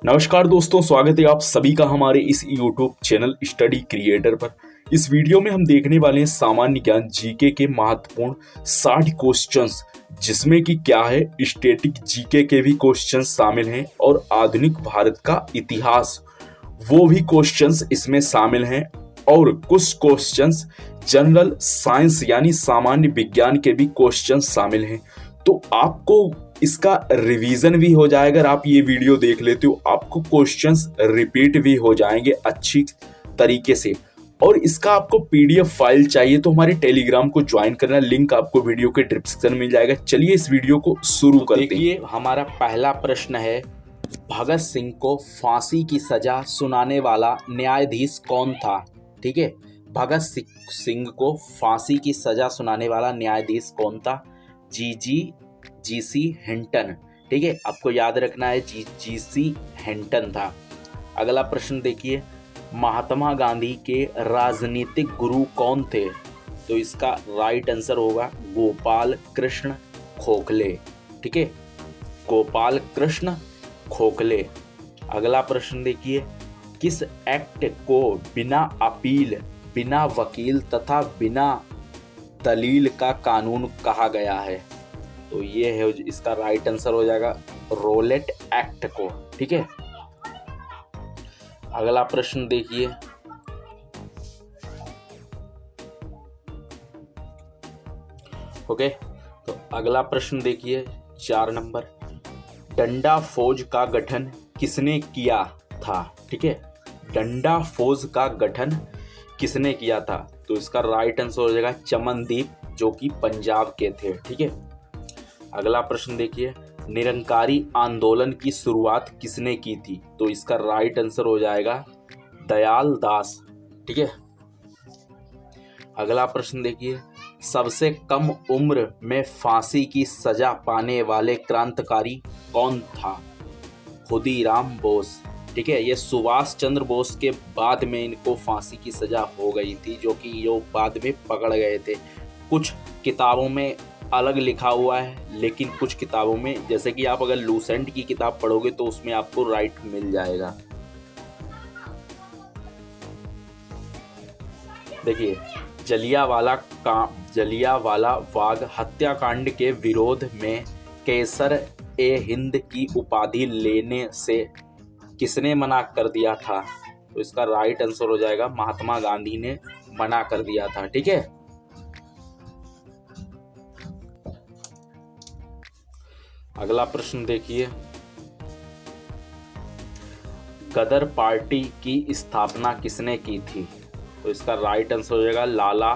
नमस्कार दोस्तों, स्वागत है आप सभी का हमारे इस YouTube चैनल स्टडी क्रिएटर पर। इस वीडियो में हम देखने वाले हैं सामान्य ज्ञान जीके के महत्वपूर्ण 60 क्वेश्चंस, जिसमें कि क्या है स्टैटिक जीके के भी क्वेश्चंस शामिल हैं और आधुनिक भारत का इतिहास वो भी क्वेश्चंस इसमें शामिल हैं और कुछ क्वेश्चंस जनरल साइंस यानी सामान्य विज्ञान के भी क्वेश्चंस शामिल हैं। तो आपको इसका रिवीजन भी हो जाएगा। अगर आप ये वीडियो देख लेते हो आपको क्वेश्चंस रिपीट भी हो जाएंगे अच्छी तरीके से। और इसका आपको पीडीएफ फाइल चाहिए तो हमारे टेलीग्राम को ज्वाइन करना, लिंक आपको वीडियो के डिस्क्रिप्शन में मिल जाएगा। चलिए इस वीडियो को शुरू करते हैं। देखिए हमारा पहला प्रश्न है, भगत सिंह को फांसी की सजा सुनाने वाला न्यायाधीश कौन था? ठीक है, भगत सिंह को फांसी की सजा सुनाने वाला न्यायाधीश कौन था? GC Hinton. ठीक है, आपको याद रखना है जीसी हिंटन था। अगला प्रश्न देखिए, महात्मा गांधी के राजनीतिक गुरु कौन थे? तो इसका राइट आंसर होगा गोपाल कृष्ण गोखले। ठीक है, गोपाल कृष्ण गोखले। अगला प्रश्न देखिए, किस एक्ट को बिना अपील, बिना वकील तथा बिना दलील का कानून कहा गया है? तो ये है, इसका राइट आंसर हो जाएगा रोलेट एक्ट को। ठीक है, अगला प्रश्न देखिए, ओके। तो अगला प्रश्न देखिए 4 नंबर, डंडा फौज का गठन किसने किया था? ठीक है, डंडा फौज का गठन किसने किया था? तो इसका राइट आंसर हो जाएगा चमनदीप, जो कि पंजाब के थे। ठीक है, अगला प्रश्न देखिए, निरंकारी आंदोलन की शुरुआत किसने की थी? तो इसका राइट आंसर हो जाएगा दयाल दास। ठीक है, अगला प्रश्न देखिए, सबसे कम उम्र में फांसी की सजा पाने वाले क्रांतिकारी कौन था? खुदीराम बोस। ठीक है, ये सुभाष चंद्र बोस के बाद में इनको फांसी की सजा हो गई थी, जो कि ये बाद में पकड़ गए थे। कुछ किताबों में अलग लिखा हुआ है, लेकिन कुछ किताबों में, जैसे कि आप अगर लूसेंट की किताब पढ़ोगे तो उसमें आपको राइट मिल जाएगा। देखिए, जलियांवाला बाग हत्याकांड के विरोध में कैसर ए हिंद की उपाधि लेने से किसने मना कर दिया था? तो इसका राइट आंसर हो जाएगा महात्मा गांधी ने मना कर दिया था। ठीक है, अगला प्रश्न देखिए, गदर पार्टी की स्थापना किसने की थी? तो इसका राइट आंसर हो जाएगा लाला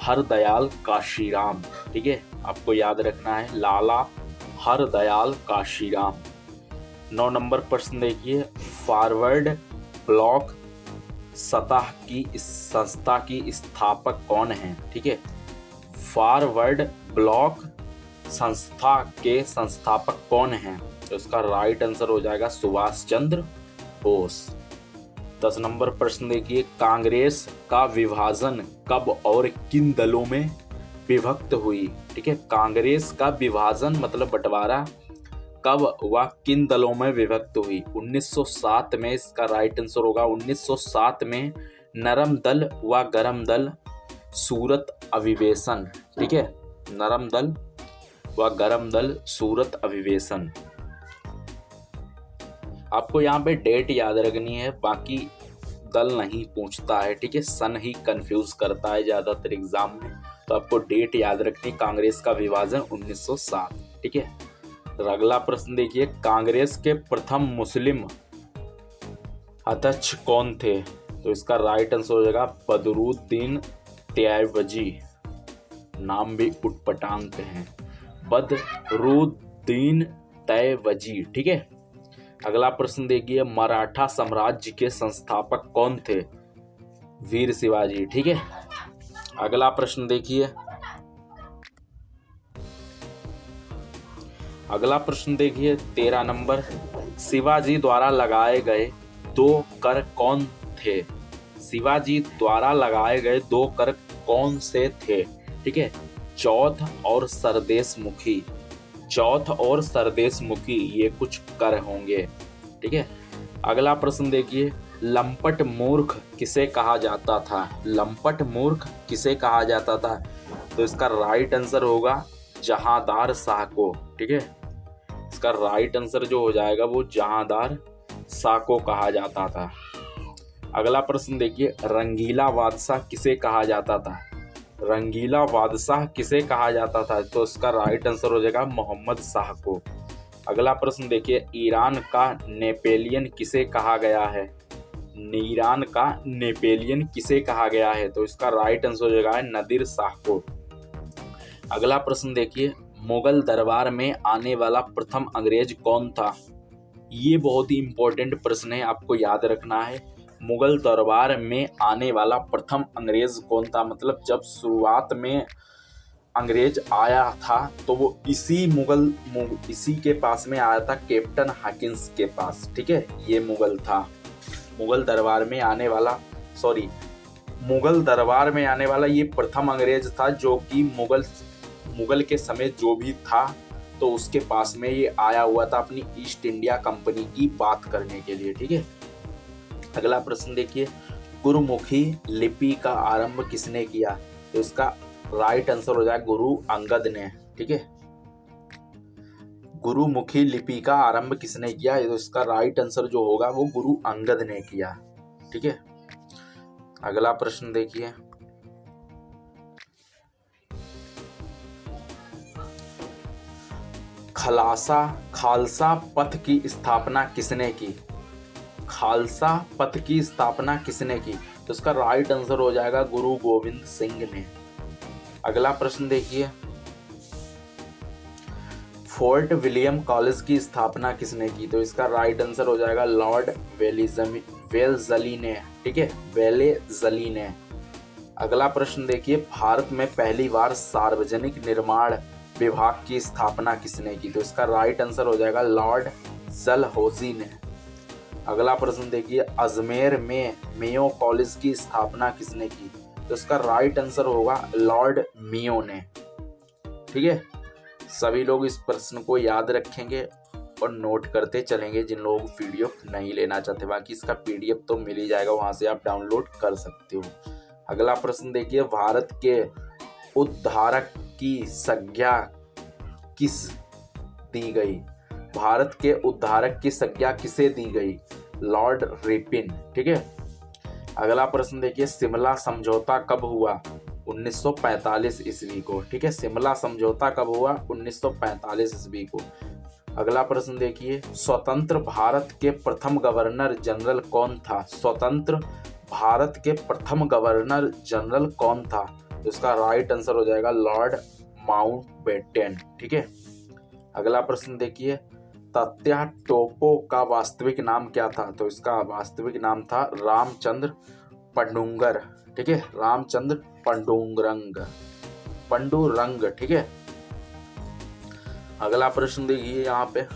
हरदयाल काशीराम। ठीक है, आपको याद रखना है लाला हरदयाल काशीराम। 9 नंबर प्रश्न देखिए, फॉरवर्ड ब्लॉक संस्था की स्थापक कौन है? ठीक है, फॉरवर्ड ब्लॉक संस्था के संस्थापक कौन हैं? तो इसका राइट आंसर हो जाएगा सुभाष चंद्र बोस। 10 नंबर प्रश्न देखिए, कांग्रेस का विभाजन कब और किन दलों में विभक्त हुई? ठीक है, कांग्रेस का विभाजन मतलब बंटवारा कब व किन दलों में विभक्त हुई? 1907 में। इसका राइट आंसर होगा 1907 में नरम दल व गरम दल सूरत अधिवेशन। ठीक है, नरम दल व गरम दल सूरत अधिवेशन। आपको यहाँ पे डेट याद रखनी है, बाकी दल नहीं पूछता है। ठीक है, सन ही कंफ्यूज करता है ज्यादातर एग्जाम में, तो आपको डेट याद रखनी। कांग्रेस का विभाजन 1907। ठीक है, अगला प्रश्न देखिए, कांग्रेस के प्रथम मुस्लिम अध्यक्ष कौन थे? तो इसका राइट आंसर हो जाएगा बदरुद्दीन त्यायवजी। नाम भी उटपटांग हैं, बदरुद्दीन तैयवजी। ठीक है, अगला प्रश्न देखिए, मराठा साम्राज्य के संस्थापक कौन थे? वीर शिवाजी। ठीक है, अगला प्रश्न देखिए, अगला प्रश्न देखिए 13 नंबर, शिवाजी द्वारा लगाए गए 2 कर कौन थे? शिवाजी द्वारा लगाए गए 2 कर कौन से थे? ठीक है, चौथ और सरदेशमुखी। चौथ और सरदेशमुखी ये कुछ कर होंगे। ठीक है, अगला प्रश्न देखिए, लंपट मूर्ख किसे कहा जाता था? लंपट मूर्ख किसे कहा जाता था? तो इसका राइट आंसर होगा जहांदार शाह को। ठीक है, इसका राइट आंसर जो हो जाएगा वो जहांदार शाह को कहा जाता था। अगला प्रश्न देखिए, रंगीला बादशाह किसे कहा जाता था? रंगीला बादशाह किसे कहा जाता था? तो इसका राइट आंसर हो जाएगा मोहम्मद शाह को। अगला प्रश्न देखिए, ईरान का नेपोलियन किसे कहा गया है? ईरान का नेपोलियन किसे कहा गया है? तो इसका राइट आंसर हो जाएगा नादिर शाह को। अगला प्रश्न देखिए, मुगल दरबार में आने वाला प्रथम अंग्रेज कौन था? ये बहुत ही इंपॉर्टेंट प्रश्न है, आपको याद रखना है। मुगल दरबार में आने वाला प्रथम अंग्रेज कौन था? मतलब जब शुरुआत में अंग्रेज आया था तो वो इसी के पास में आया था, कैप्टन हॉकिंस के पास। ठीक है, ये मुगल था। मुगल दरबार में आने वाला ये प्रथम अंग्रेज था जो कि मुगल के समय जो भी था तो उसके पास में ये आया हुआ था अपनी ईस्ट इंडिया कंपनी की बात करने के लिए। ठीक है, अगला प्रश्न देखिए, गुरुमुखी लिपि का आरंभ किसने किया? तो इसका राइट आंसर हो जाएगा गुरु अंगद ने। ठीक है, गुरुमुखी लिपि का आरंभ किसने किया? तो इसका राइट आंसर जो होगा वो गुरु अंगद ने किया। ठीक है, अगला प्रश्न देखिए, खालसा पथ की स्थापना किसने की? खालसा पथ की स्थापना किसने की? तो इसका राइट आंसर हो जाएगा गुरु गोविंद सिंह ने। अगला प्रश्न देखिए, फोर्ट विलियम कॉलेज की स्थापना किसने की? तो इसका राइट आंसर हो जाएगा लॉर्ड वेल्लेस्ली ने। ठीक है, वेल्लेस्ली ने। अगला प्रश्न देखिए, भारत में पहली बार सार्वजनिक निर्माण विभाग की स्थापना किसने की? तो इसका राइट आंसर हो जाएगा लॉर्ड डलहौजी ने। अगला प्रश्न देखिए, अजमेर में मेयो कॉलेज की स्थापना किसने की? तो इसका राइट आंसर होगा लॉर्ड मेयो ने। ठीक है, सभी लोग इस प्रश्न को याद रखेंगे और नोट करते चलेंगे जिन लोग वीडियो नहीं लेना चाहते। बाकी इसका पीडीएफ तो मिल ही जाएगा, वहां से आप डाउनलोड कर सकते हो। अगला प्रश्न देखिए, भारत के उद्धारक की संज्ञा किस दी गई? भारत के उद्धारक की संज्ञा किसे दी गई? Lord Ripon. ठीक है, अगला प्रश्न देखिए, शिमला समझौता कब हुआ? 1945 ईस्वी को। ठीक है, शिमला समझौता कब हुआ? 1945 ईस्वी को। अगला प्रश्न देखिए, स्वतंत्र भारत के प्रथम गवर्नर जनरल कौन था? स्वतंत्र भारत के प्रथम गवर्नर जनरल कौन था? तो इसका राइट आंसर हो जाएगा लॉर्ड माउंटबेटन। ठीक है, अगला प्रश्न देखिए, तात्या टोपे का वास्तविक नाम क्या था? तो इसका वास्तविक नाम था रामचंद्र पांडुरंग। ठीक है, रामचंद्र पांडुरंग। ठीक है, अगला प्रश्न देखिए यहाँ पे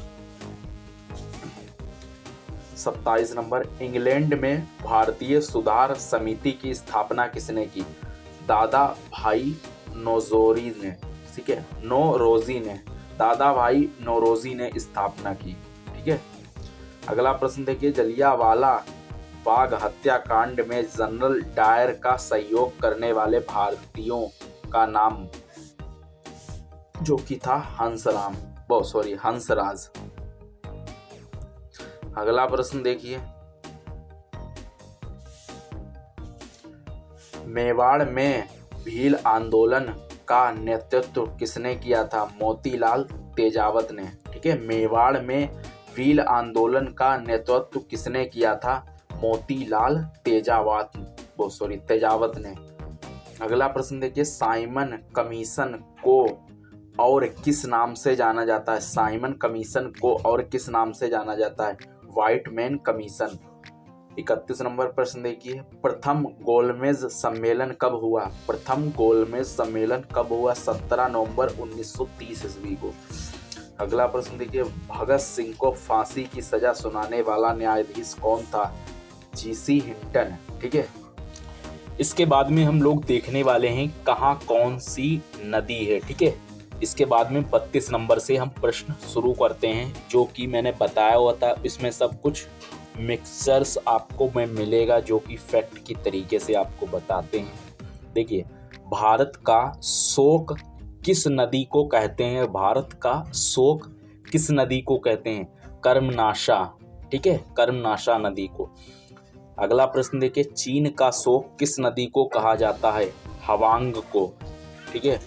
27 नंबर, इंग्लैंड में भारतीय सुधार समिति की स्थापना किसने की? दादा भाई नौरोजी ने। ठीक है, नौरोजी ने, दादा भाई नौरोजी ने स्थापना की। ठीक है, अगला प्रश्न देखिए, जलियांवाला बाग हत्याकांड में जनरल डायर का सहयोग करने वाले भारतीयों का नाम जो कि था हंसराज। अगला प्रश्न देखिए, मेवाड़ में भील आंदोलन का नेतृत्व किसने किया था? मोतीलाल तेजावत ने। ठीक है, मेवाड़ में भील आंदोलन का नेतृत्व किसने किया था? मोतीलाल तेजावत ने। अगला प्रश्न देखिए, साइमन कमीशन को और किस नाम से जाना जाता है? साइमन कमीशन को और किस नाम से जाना जाता है? Whitman commission. 31 नंबर प्रश्न देखिए, प्रथम गोलमेज सम्मेलन कब हुआ? प्रथम गोलमेज सम्मेलन कब हुआ? 17 नवंबर 1930 ईस्वी को। अगला प्रश्न देखिए, भगत सिंह को फांसी की सजा सुनाने वाला न्यायाधीश कौन था? GC Hinton. ठीक है, इसके बाद में हम लोग देखने वाले हैं कहाँ कौन सी नदी है। ठीक है, इसके बाद में 32 नंबर से हम प्रश्न शुरू करते हैं जो कि मैंने बताया हुआ था, इसमें सब कुछ मिक्सचर्स आपको में मिलेगा जो कि फैक्ट की तरीके से आपको बताते हैं। देखिए, भारत का शोक किस नदी को कहते हैं? भारत का शोक किस नदी को कहते हैं? कर्मनाशा, ठीक है, कर्मनाशा नदी को। अगला प्रश्न देखिए, चीन का शोक किस नदी को कहा जाता है? हवांग को, ठीक है।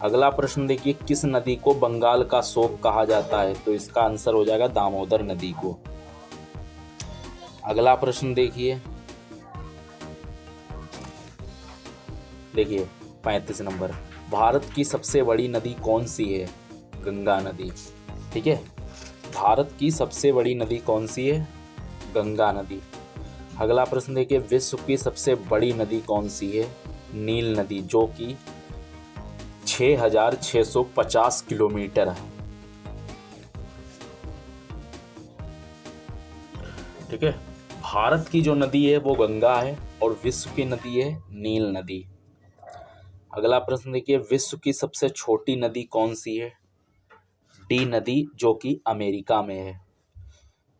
अगला प्रश्न देखिए, किस नदी को बंगाल का शोक कहा जाता है? तो इसका आंसर हो जाएगा दामोदर नदी को। अगला प्रश्न देखिए 35 नंबर, भारत की सबसे बड़ी नदी कौन सी है? गंगा नदी, ठीक है। भारत की सबसे बड़ी नदी कौन सी है? गंगा नदी। अगला प्रश्न देखिए, विश्व की सबसे बड़ी नदी कौन सी है? नील नदी, जो कि 6650 किलोमीटर है, ठीक है। भारत की जो नदी है वो गंगा है और विश्व की नदी है नील नदी। अगला प्रश्न देखिए, विश्व की सबसे छोटी नदी कौन सी है? डी नदी, जो कि अमेरिका में है।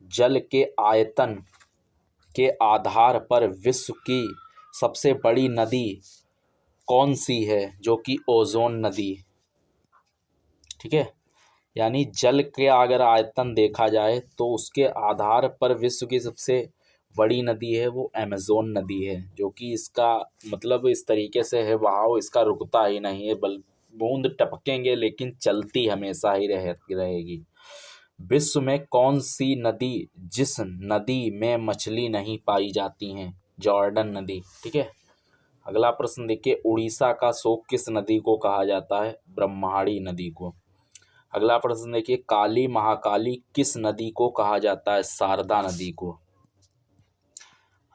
जल के आयतन के आधार पर विश्व की सबसे बड़ी नदी कौन सी है? जो कि ओजोन नदी, ठीक है। यानी जल के अगर आयतन देखा जाए तो उसके आधार पर विश्व की सबसे बड़ी नदी है वो अमेज़न नदी है, जो कि इसका मतलब इस तरीके से है, बहाव इसका रुकता ही नहीं है, बूंद टपकेंगे लेकिन चलती हमेशा ही रहेगी। विश्व में कौन सी नदी, जिस नदी में मछली नहीं पाई जाती हैं? जॉर्डन नदी, ठीक है। अगला प्रश्न देखिए, उड़ीसा का शोक किस नदी को कहा जाता है? ब्रह्मणी नदी को। अगला प्रश्न देखिए, काली महाकाली किस नदी को कहा जाता है? शारदा नदी को।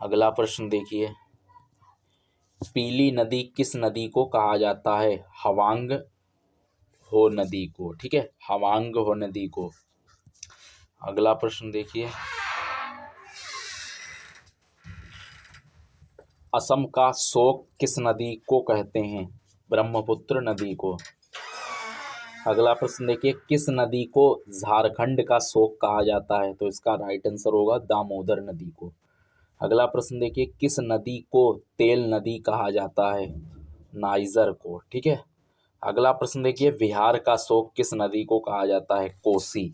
अगला प्रश्न देखिए, पीली नदी किस नदी को कहा जाता है? हवांग हो नदी को, ठीक है, हवांग हो नदी को। अगला प्रश्न देखिए, असम का शोक किस नदी को कहते हैं? ब्रह्मपुत्र नदी को। अगला प्रश्न देखिए, किस नदी को झारखंड का शोक कहा जाता है? तो इसका राइट आंसर होगा दामोदर नदी को। अगला प्रश्न देखिए, किस नदी को तेल नदी कहा जाता है? नाइजर को, ठीक है। अगला प्रश्न देखिए, बिहार का शोक किस नदी को कहा जाता है? कोसी।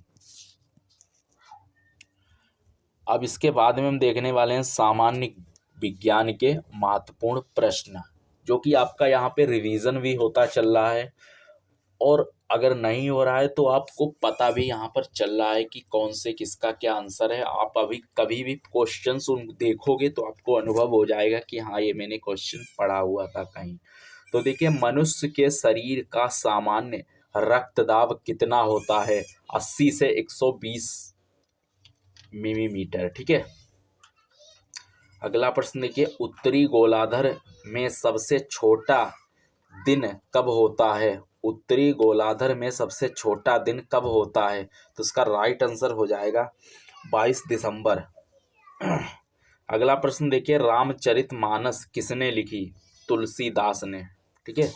अब इसके बाद में हम देखने वाले हैं सामान्य विज्ञान के महत्वपूर्ण प्रश्न, जो कि आपका यहाँ पे रिवीजन भी होता चल रहा है, और अगर नहीं हो रहा है तो आपको पता भी यहाँ पर चल रहा है कि कौन से किसका क्या आंसर है। आप अभी कभी भी क्वेश्चन देखोगे तो आपको अनुभव हो जाएगा कि हाँ, ये मैंने क्वेश्चन पढ़ा हुआ था कहीं। तो देखिए, मनुष्य के शरीर का सामान्य रक्तदाब कितना होता है? 80 से 120 मिलीमीटर, ठीक है। अगला प्रश्न देखिए, उत्तरी गोलार्ध में सबसे छोटा दिन कब होता है? उत्तरी गोलार्ध में सबसे छोटा दिन कब होता है? तो इसका राइट आंसर हो जाएगा 22 दिसंबर। अगला प्रश्न देखिए, रामचरितमानस किसने लिखी? तुलसीदास ने, ठीक है।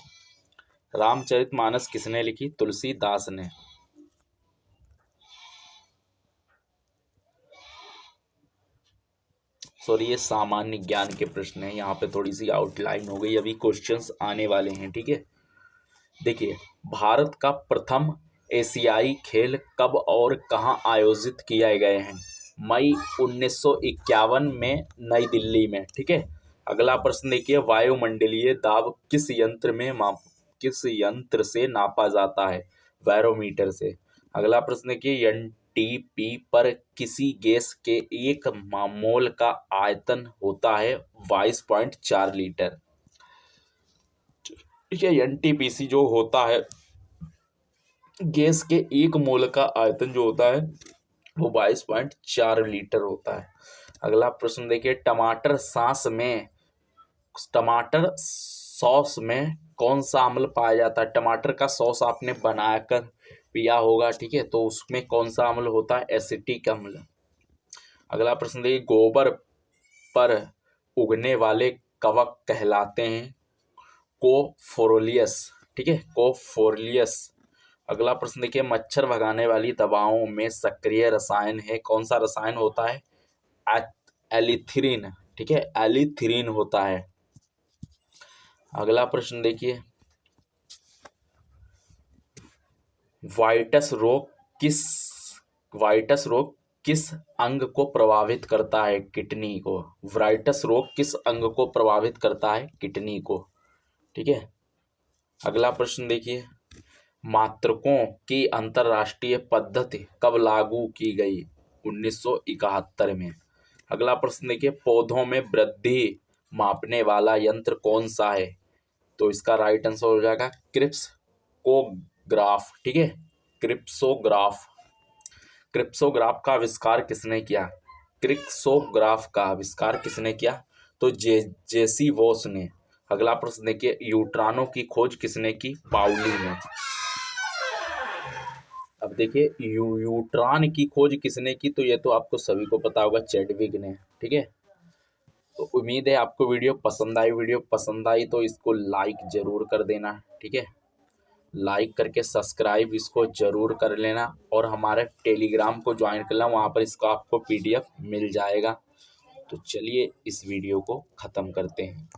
रामचरितमानस किसने लिखी? तुलसीदास ने। सॉरी, ये सामान्य ज्ञान के प्रश्न है, यहाँ पे थोड़ी सी आउटलाइन हो गई, अभी क्वेश्चंस आने वाले हैं, ठीक है। देखिए, भारत का प्रथम एशियाई खेल कब और कहाँ आयोजित किए गए हैं? मई 1951 में नई दिल्ली में, ठीक है। अगला प्रश्न देखिए, वायुमंडलीय दाब किस यंत्र से नापा जाता है? बैरोमीटर से। अगला प्रश्न देखिए, एनटीपी पर किसी गैस के 1 मोल का आयतन होता है 22.4 लीटर, ठीक है। एनटीपीसी जो होता है, गैस के 1 मोल का आयतन जो होता है वो 22.4 लीटर होता है। अगला प्रश्न देखिए, टमाटर सॉस में कौन सा अम्ल पाया जाता है? टमाटर का सॉस आपने बनाकर पिया होगा, ठीक है, तो उसमें कौन सा अम्ल होता है? एसिटिक अम्ल। अगला प्रश्न देखिए, गोबर पर उगने वाले कवक कहलाते हैं कोफोलियस, ठीक है, कोफोलियस। अगला प्रश्न देखिए, मच्छर भगाने वाली दवाओं में सक्रिय रसायन है, कौन सा रसायन होता है? एलिथ्रिन, ठीक है, एलिथ्रिन होता है। अगला प्रश्न देखिए, वाइटस रोग किस वाइटस रोग किस अंग को प्रभावित करता है? किडनी को। वाइटस रोग किस अंग को प्रभावित करता है? किडनी को, ठीक है। अगला प्रश्न देखिए, मात्रकों की अंतरराष्ट्रीय पद्धति कब लागू की गई? 1971 में। अगला प्रश्न देखिए, पौधों में वृद्धि मापने वाला यंत्र कौन सा है? तो इसका राइट आंसर हो जाएगा क्रिप्सोग्राफ, ठीक है, क्रिप्सोग्राफ। क्रिप्सोग्राफ का आविष्कार किसने किया? क्रिप्सोग्राफ का आविष्कार किसने किया? तो जेसी वॉस ने। अगला प्रश्न देखिए, यूट्रानो की खोज किसने की? पाउली ने। अब देखिए, यूट्रान की खोज किसने की? तो ये तो आपको सभी को पता होगा, चैडविक ने, ठीक है। तो उम्मीद है आपको वीडियो पसंद आई। वीडियो पसंद आई तो इसको लाइक जरूर कर देना, ठीक है। लाइक करके सब्सक्राइब इसको जरूर कर लेना और हमारे टेलीग्राम को ज्वाइन कर लेना, वहाँ पर इसका आपको PDF मिल जाएगा। तो चलिए इस वीडियो को ख़त्म करते हैं।